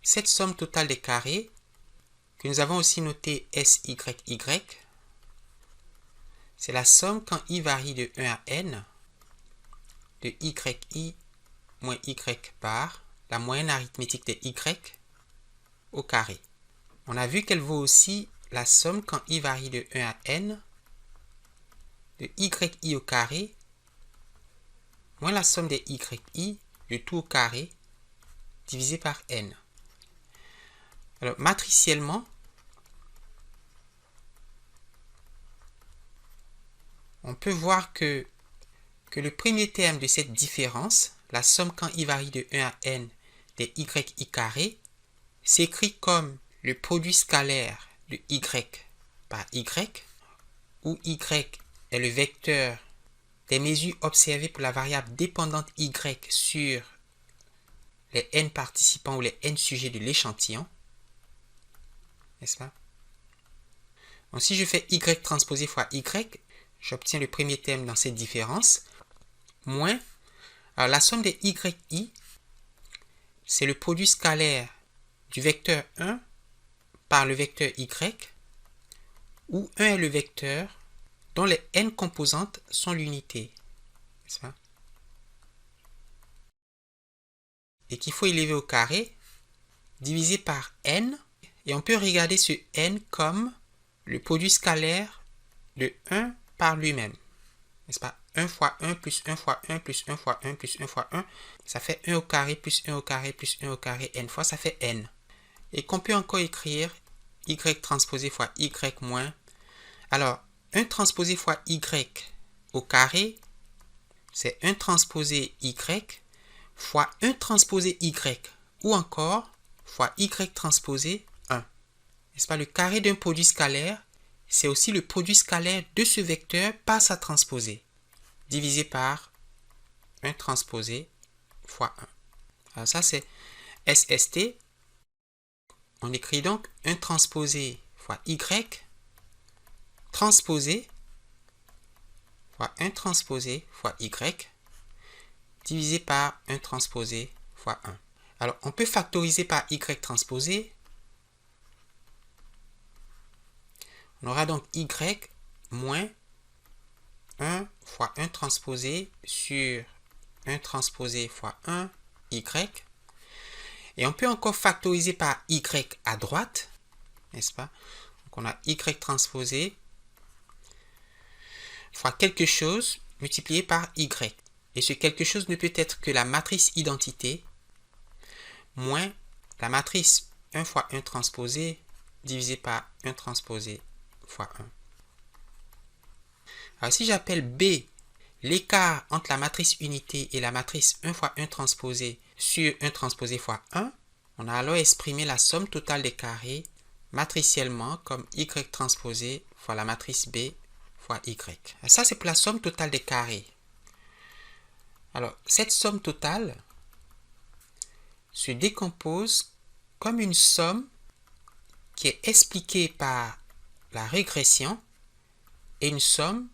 cette somme totale des carrés, que nous avons aussi noté SYY, c'est la somme quand i varie de 1 à n de yi moins y bar, la moyenne arithmétique de y au carré. On a vu qu'elle vaut aussi la somme quand i varie de 1 à n de yi au carré moins la somme des yi, le tout au carré, divisé par n. Alors, matriciellement, on peut voir que le premier terme de cette différence, la somme quand i varie de 1 à n des yi carré, s'écrit comme le produit scalaire de y par y, où y est le vecteur des mesures observées pour la variable dépendante y sur les n participants ou les n sujets de l'échantillon. N'est-ce pas? Donc si je fais y transposé fois y, j'obtiens le premier terme dans cette différence, moins, alors la somme des yi, c'est le produit scalaire du vecteur 1 par le vecteur y, où 1 est le vecteur dont les n composantes sont l'unité. N'est-ce pas? Et qu'il faut élever au carré, divisé par n, et on peut regarder ce n comme le produit scalaire de 1 par lui-même. N'est-ce pas? 1 fois 1 plus 1 fois 1 plus 1 fois 1 plus 1 fois 1, ça fait 1 au carré plus 1 au carré plus 1 au carré n fois, ça fait n. Et qu'on peut encore écrire y transposé fois y moins. Alors, 1 transposé fois y au carré, c'est 1 transposé y fois 1 transposé y, ou encore fois y transposé 1. N'est-ce pas? Le carré d'un produit scalaire, c'est aussi le produit scalaire de ce vecteur par sa transposée, divisé par 1 transposé fois 1. Alors ça, c'est SST. On écrit donc 1 transposé fois y transposé fois 1 transposé fois y divisé par 1 transposé fois 1. Alors, on peut factoriser par y transposé. On aura donc y moins 1 fois 1 transposé sur 1 transposé fois 1 y. Et on peut encore factoriser par y à droite, n'est-ce pas? Donc, on a y transposé fois quelque chose multiplié par y. Et ce quelque chose ne peut être que la matrice identité moins la matrice 1 fois 1 transposé divisé par 1 transposé fois 1. Alors si j'appelle B l'écart entre la matrice unité et la matrice 1 fois 1 transposé sur 1 transposé fois 1, on a alors exprimé la somme totale des carrés matriciellement comme y transposé fois la matrice B fois y. Et ça, c'est pour la somme totale des carrés. Alors, cette somme totale se décompose comme une somme qui est expliquée par la régression et une somme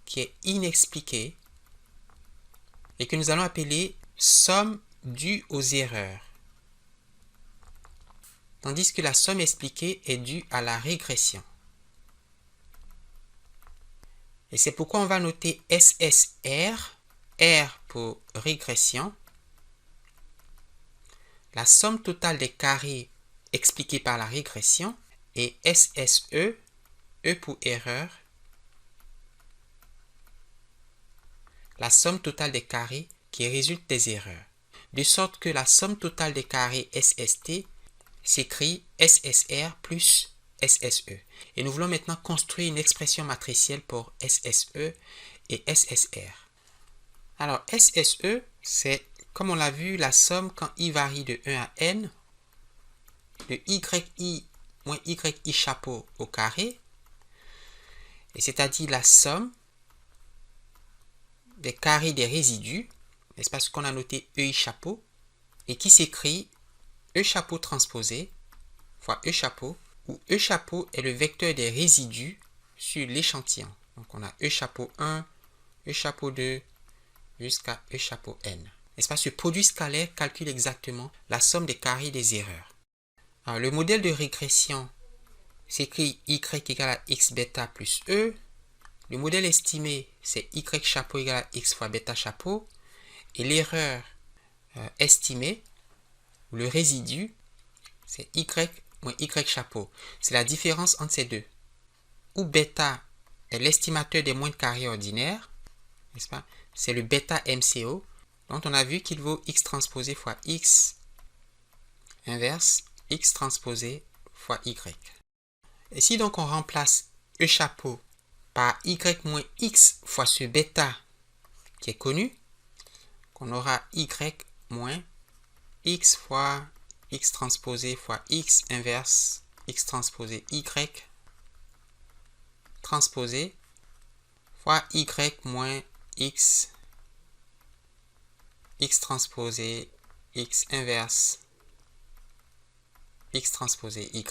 qui est inexpliquée et que nous allons appeler somme due aux erreurs. Tandis que la somme expliquée est due à la régression. Et c'est pourquoi on va noter SSR, R pour régression, la somme totale des carrés expliquée par la régression, et SSE, E pour erreur, la somme totale des carrés qui résulte des erreurs. De sorte que la somme totale des carrés SST s'écrit SSR plus SSE. Et nous voulons maintenant construire une expression matricielle pour SSE et SSR. Alors, SSE, c'est, comme on l'a vu, la somme quand i varie de 1 à n de yi moins yi chapeau au carré, et c'est-à-dire la somme des carrés des résidus, n'est-ce pas, ce qu'on a noté ei chapeau, et qui s'écrit e chapeau transposé fois e chapeau, où e chapeau est le vecteur des résidus sur l'échantillon. Donc on a e chapeau 1, e chapeau 2, jusqu'à e chapeau n. n'est-ce pas? Ce produit scalaire calcule exactement la somme des carrés des erreurs. Alors, le modèle de régression s'écrit y égale à x bêta plus e. Le modèle estimé, c'est y chapeau égale à x fois bêta chapeau. Et l'erreur estimée, ou le résidu, c'est y moins y chapeau. C'est la différence entre ces deux. Où bêta est l'estimateur des moindres carrés ordinaires, n'est-ce pas? C'est le bêta MCO, dont on a vu qu'il vaut x transposé fois x inverse x transposé fois y. Et si donc on remplace e chapeau par y moins x fois ce bêta qui est connu, qu'on aura y moins x fois x transposé fois x inverse x transposé y transposé fois y moins x x transposé x inverse x transposé y.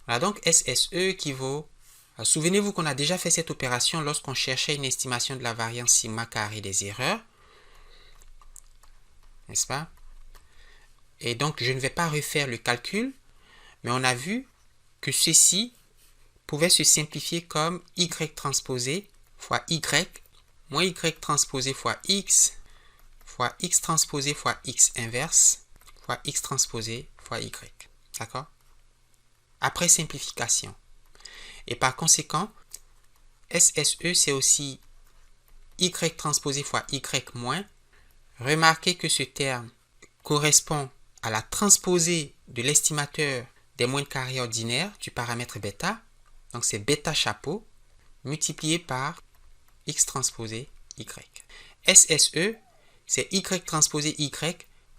Voilà donc SSE qui vaut... Souvenez-vous qu'on a déjà fait cette opération lorsqu'on cherchait une estimation de la variance sigma carré des erreurs. N'est-ce pas? Et donc, je ne vais pas refaire le calcul, mais on a vu que ceci pouvait se simplifier comme y transposé fois y moins y transposé fois x transposé fois x inverse fois x transposé fois y. D'accord? Après simplification. Et par conséquent, SSE, c'est aussi y transposé fois y moins. Remarquez que ce terme correspond à la transposée de l'estimateur des moindres carrés ordinaires du paramètre bêta. Donc, c'est bêta chapeau multiplié par x transposé y. SSE, c'est y transposé y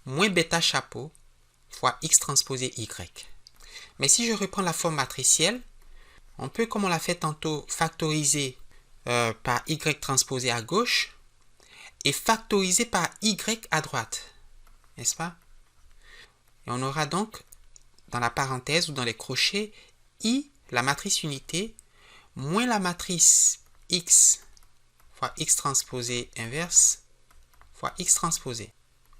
moins bêta chapeau fois x transposé y. Mais si je reprends la forme matricielle, on peut, comme on l'a fait tantôt, factoriser par y transposé à gauche et factoriser par y à droite. N'est-ce pas? Et on aura donc, dans la parenthèse ou dans les crochets, I, la matrice unité, moins la matrice x fois x transposé inverse fois x transposé.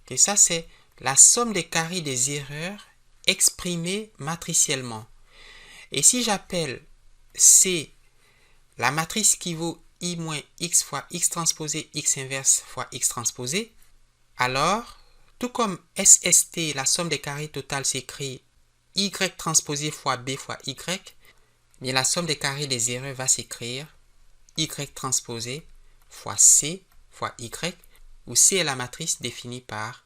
Et ça, c'est la somme des carrés des erreurs exprimée matriciellement. Et si j'appelle C la matrice qui vaut I moins x fois x transposé x inverse fois x transposé, alors, tout comme SST, la somme des carrés totales s'écrit y transposé fois b fois y, mais la somme des carrés des erreurs va s'écrire y transposé fois c fois y, où c est la matrice définie par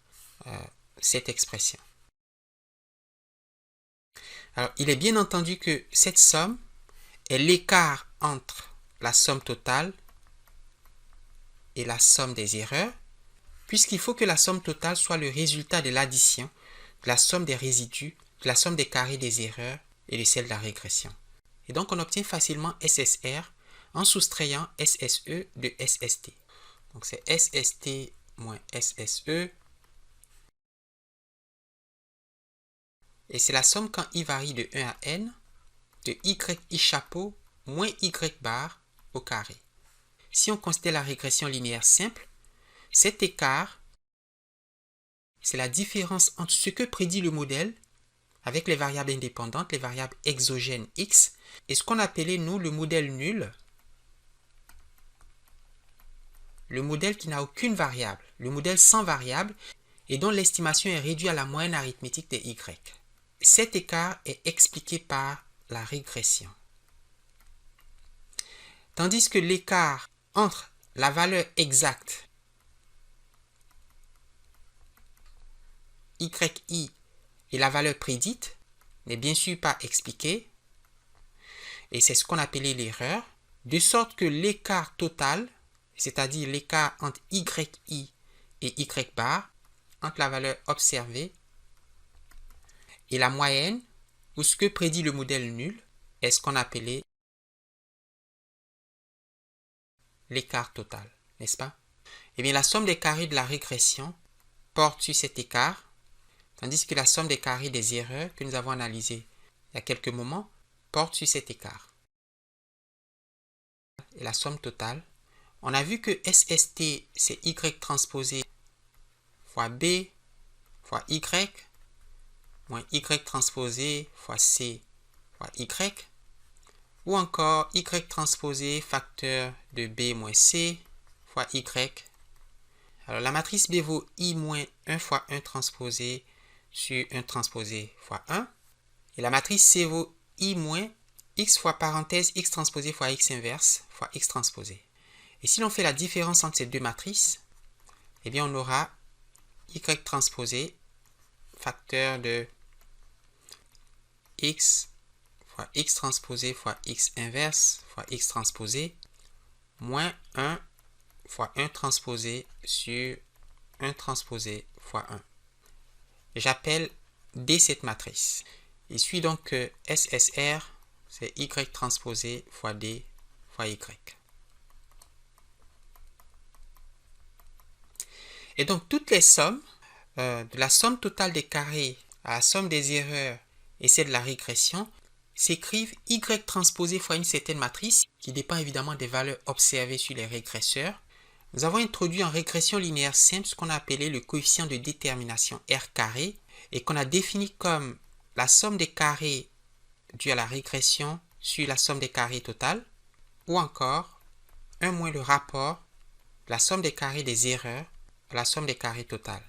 cette expression. Alors, il est bien entendu que cette somme est l'écart entre la somme totale et la somme des erreurs, puisqu'il faut que la somme totale soit le résultat de l'addition de la somme des résidus, de la somme des carrés des erreurs et de celle de la régression. Et donc, on obtient facilement SSR en soustrayant SSE de SST. Donc, c'est SST moins SSE. Et c'est la somme quand i varie de 1 à n de y chapeau moins y bar au carré. Si on considère la régression linéaire simple, cet écart, c'est la différence entre ce que prédit le modèle avec les variables indépendantes, les variables exogènes x, et ce qu'on appelait, nous, le modèle nul, le modèle qui n'a aucune variable, le modèle sans variable, et dont l'estimation est réduite à la moyenne arithmétique des y. Cet écart est expliqué par la régression. Tandis que l'écart entre la valeur exacte yi et la valeur prédite n'est bien sûr pas expliqué, et c'est ce qu'on appelait l'erreur, de sorte que l'écart total, c'est-à-dire l'écart entre yi et y bar, entre la valeur observée et la moyenne, ou ce que prédit le modèle nul, est ce qu'on appelait l'écart total, n'est-ce pas? Eh bien, la somme des carrés de la régression porte sur cet écart, tandis que la somme des carrés des erreurs que nous avons analysées il y a quelques moments porte sur cet écart. Et la somme totale, on a vu que SST, c'est y transposé fois B fois Y moins Y transposé fois C fois Y, ou encore Y transposé facteur de B moins C fois Y. Alors la matrice B vaut I moins 1 fois 1 transposé sur 1 transposé fois 1. Et la matrice C vaut I moins X fois parenthèse X transposé fois X inverse fois X transposé. Et si l'on fait la différence entre ces deux matrices, eh bien on aura Y transposé facteur de X fois X transposé fois X inverse fois X transposé moins 1 fois 1 transposé sur 1 transposé fois 1. J'appelle D cette matrice. Il suit donc que SSR, c'est Y transposé fois D fois Y. Et donc toutes les sommes, de la somme totale des carrés à la somme des erreurs et celle de la régression, s'écrivent Y transposé fois une certaine matrice qui dépend évidemment des valeurs observées sur les régresseurs. Nous avons introduit en régression linéaire simple ce qu'on a appelé le coefficient de détermination R carré et qu'on a défini comme la somme des carrés due à la régression sur la somme des carrés totale, ou encore 1 moins le rapport de la somme des carrés des erreurs à la somme des carrés totales.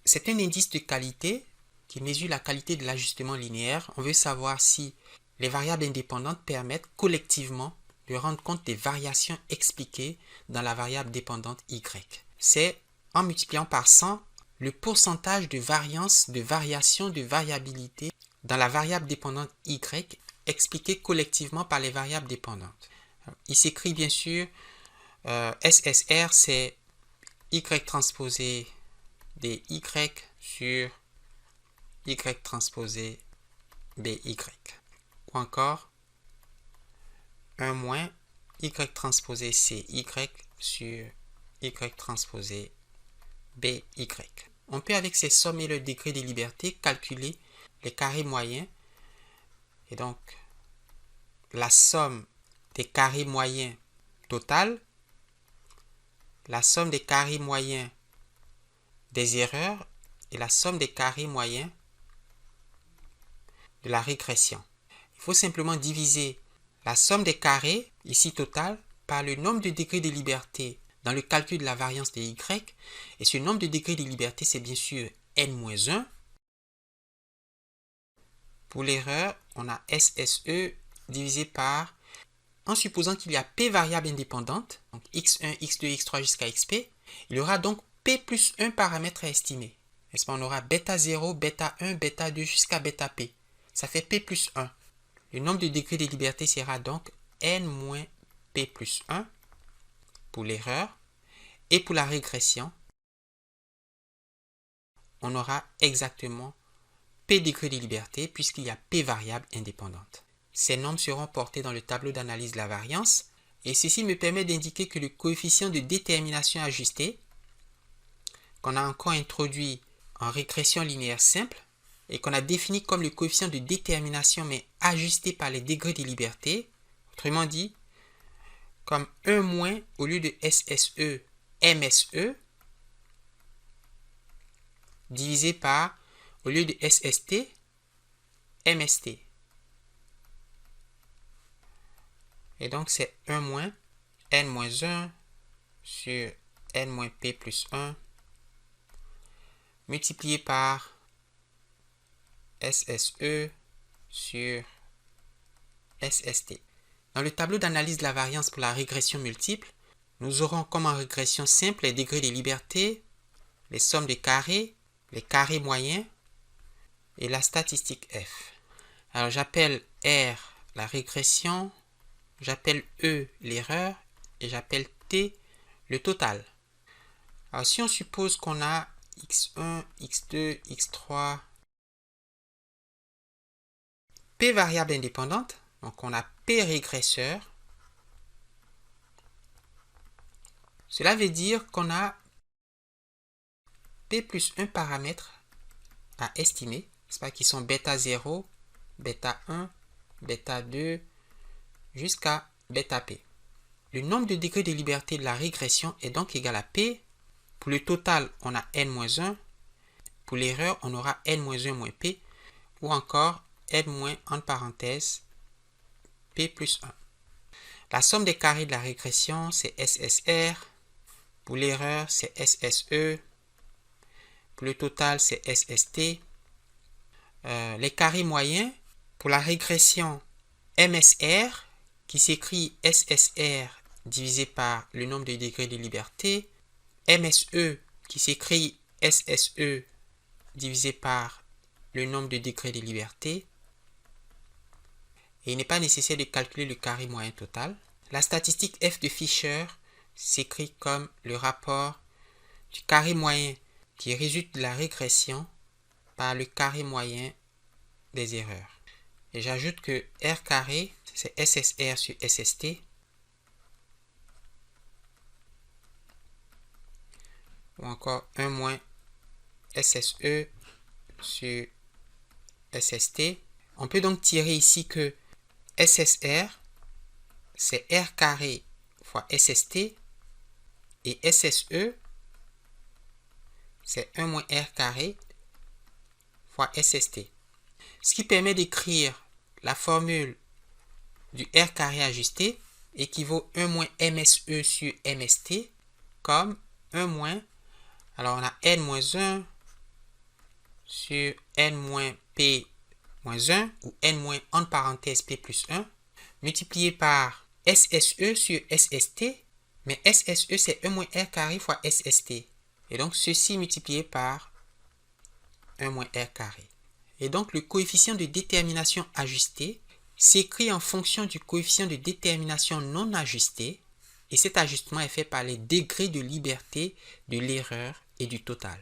C'est un indice de qualité qui mesure la qualité de l'ajustement linéaire. On veut savoir si les variables indépendantes permettent collectivement de rendre compte des variations expliquées dans la variable dépendante y. C'est en multipliant par 100 le pourcentage de variance, de variation, de variabilité dans la variable dépendante y expliquée collectivement par les variables dépendantes. Il s'écrit bien sûr SSR, c'est Y transposé dy sur Y transposé by. Ou encore 1 moins Y transposé cy sur Y transposé by. On peut avec ces sommes et le degré de liberté calculer les carrés moyens. Et donc la somme des carrés moyens total, la somme des carrés moyens des erreurs et la somme des carrés moyens de la régression. Il faut simplement diviser la somme des carrés, ici total, par le nombre de degrés de liberté dans le calcul de la variance de y. Et ce nombre de degrés de liberté, c'est bien sûr n-1. Pour l'erreur, on a SSE divisé par, en supposant qu'il y a P variables indépendantes, donc x1, x2, x3 jusqu'à xp, il y aura donc P plus 1 paramètre à estimer. N'est-ce pas? On aura bêta 0, bêta 1, bêta 2 jusqu'à bêta P. Ça fait P plus 1. Le nombre de degrés de liberté sera donc n moins P plus 1 pour l'erreur. Et pour la régression, on aura exactement P degrés de liberté puisqu'il y a P variables indépendantes. Ces nombres seront portés dans le tableau d'analyse de la variance et ceci me permet d'indiquer que le coefficient de détermination ajusté, qu'on a encore introduit en régression linéaire simple et qu'on a défini comme le coefficient de détermination mais ajusté par les degrés de liberté, autrement dit, comme 1 moins au lieu de SSE, MSE, divisé par, au lieu de SST, MST. Et donc c'est 1 moins n-1 sur n moins p plus 1 multiplié par SSE sur SST. Dans le tableau d'analyse de la variance pour la régression multiple, nous aurons comme en régression simple les degrés de liberté, les sommes des carrés, les carrés moyens et la statistique F. Alors j'appelle R la régression, j'appelle E l'erreur et j'appelle T le total. Alors si on suppose qu'on a x1, x2, x3, P variables indépendantes, donc on a P régresseurs, cela veut dire qu'on a P plus 1 paramètre à estimer, c'est pas qui sont bêta 0, bêta 1, bêta 2, jusqu'à bêta P. Le nombre de degrés de liberté de la régression est donc égal à P Pour le total, on a n-1. Pour l'erreur, on aura n-1 moins p, ou encore n- entre parenthèses p plus 1. La somme des carrés de la régression, c'est SSR. Pour l'erreur, c'est SSE. Pour le total, c'est SST. Les carrés moyens, pour la régression MSR, qui s'écrit SSR divisé par le nombre de degrés de liberté, MSE, qui s'écrit SSE divisé par le nombre de degrés de liberté. Et il n'est pas nécessaire de calculer le carré moyen total. La statistique F de Fisher s'écrit comme le rapport du carré moyen qui résulte de la régression par le carré moyen des erreurs. Et j'ajoute que R carré, c'est SSR sur SST. Ou encore 1 moins SSE sur SST. On peut donc tirer ici que SSR, c'est R carré fois SST. Et SSE, c'est 1 moins R carré fois SST. Ce qui permet d'écrire la formule du R carré ajusté équivaut 1 moins MSE sur MST comme 1 moins, alors on a n-1 sur n-p moins 1 ou n- entre parenthèses p plus 1 multiplié par SSE sur SST, mais SSE c'est 1 moins R carré fois SST. Et donc ceci multiplié par 1 moins R carré. Et donc le coefficient de détermination ajusté s'écrit en fonction du coefficient de détermination non ajusté, et cet ajustement est fait par les degrés de liberté de l'erreur et du total.